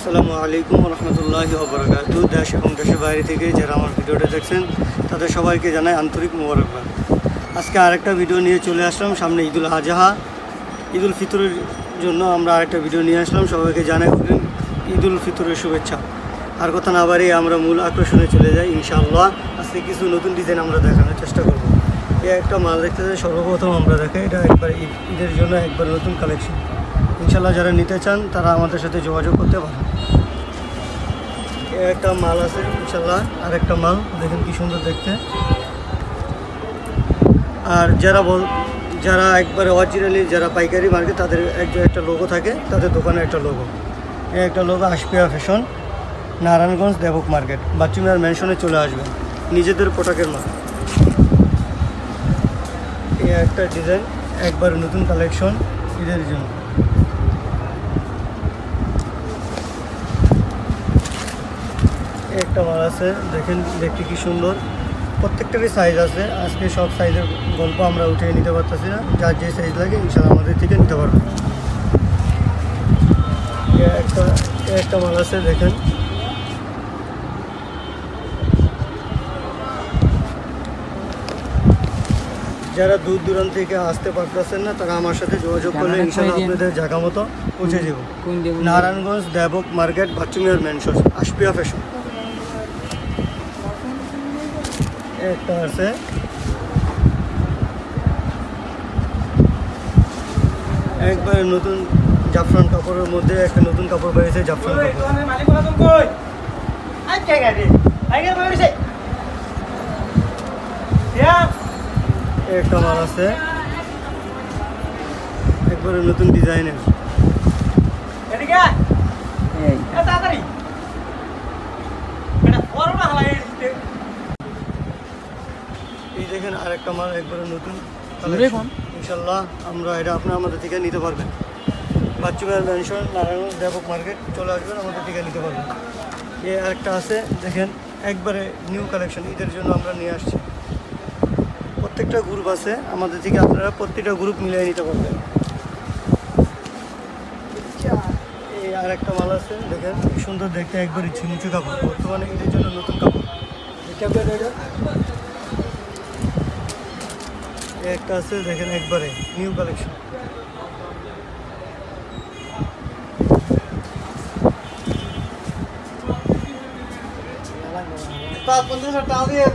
আসসালামু আলাইকুম রহমতুল্লাহি ওয়া বারাকাতুহু। দেশ এবং দেশের বাইরে থেকে যারা আমার ভিডিওটা দেখছেন তাদের সবাইকে জানাই আন্তরিক মোবারকবাদ। আজকে আরেকটা ভিডিও নিয়ে চলে আসলাম। সামনে ঈদুল আজহা, ঈদুল ফিতরের জন্য আমরা আরেকটা ভিডিও নিয়ে আসলাম। সবাইকে জানাই ঈদুল ফিতরের শুভেচ্ছা। আর কথা না বাড়িয়ে আমরা মূল আকর্ষণে চলে যাই ইনশাআল্লাহ। আজকে কিছু নতুন ডিজাইন আমরা দেখানোর চেষ্টা করব। এই একটা মাল দেখতে চাই, সর্বপ্রথম আমরা দেখাই এটা একবার ঈদের জন্য একবার নতুন কালেকশন। ইনশাল্লাহ যারা নিতে চান তারা আমাদের সাথে যোগাযোগ করতে পারেন। একটা মাল আছে ইনশাল্লাহ, আর একটা মাল দেখেন কি সুন্দর দেখতে। আর যারা একবারে অরিজিনালি যারা পাইকারি মার্কেট তাদের একটা লোগো থাকে, তাদের দোকানে একটা লোগো, একটা লোগো আশপিয়া ফ্যাশন, নারায়ণগঞ্জ দেবক মার্কেট, বাচ্চুমিয়ার মেনশনে চলে আসবেন। নিজেদের পোশাকের মাল। এই একটা ডিজাইন একবার নতুন কালেকশন ঈদের জন্য। একটা মাল আছে দেখেন, দেখতে কি সুন্দর। প্রত্যেকটারই সাইজ আছে। আজকে সব সাইজের গল্প আমরা উঠিয়ে নিতে পারতেছি না, যার যে সাইজ লাগে ইনশাআল্লাহ আমাদের থেকে নিতে পারবেন। একটা মাল আছে দেখেন, যারা দূর দূরান্ত থেকে আসতে পারতেছেন না তারা আমার সাথে যোগাযোগ করলে ইনশাআল্লাহ আপনাদের জায়গা মতো পৌঁছে যাব। নারায়ণগঞ্জ দেবক মার্কেট, বাচ্চুমিয়ার মেনশন, আশপিয়া ফ্যাশন। একটা আছে একবারে নতুন জাফরান কাপড়ের মধ্যে একটা নতুন কাপড় বেরিয়েছে, জাফরান কাপড়। একটা মাল আছে একবারে নতুন ডিজাইনের। এই দেখেন আরেকটা মাল একবারে নতুন ইনশাল্লাহ আমরা এটা আপনার আমাদের থেকে নিতে পারবেন। বাচ্চুমিয়ার মেনশন, নারায়ণগঞ্জ দেবক মার্কেট চলে আসবেন, আমাদের থেকে নিতে পারবেন। এই আরেকটা আছে দেখেন একবারে নিউ কালেকশন, ঈদের জন্য আমরা নিয়ে আসছি। প্রত্যেকটা গ্রুপ আছে আমাদের থেকে, আপনারা প্রত্যেকটা গ্রুপ মিলিয়ে নিতে পারবেন। এই আরেকটা মাল আছে দেখেন কি সুন্দর দেখতে, একবারে ঝিমুচু কাপড়, বর্তমানে ঈদের জন্য নতুন কাপড়। একটা আছে দেখেন একবারে নিউ কালেকশন। টাকা দিয়ে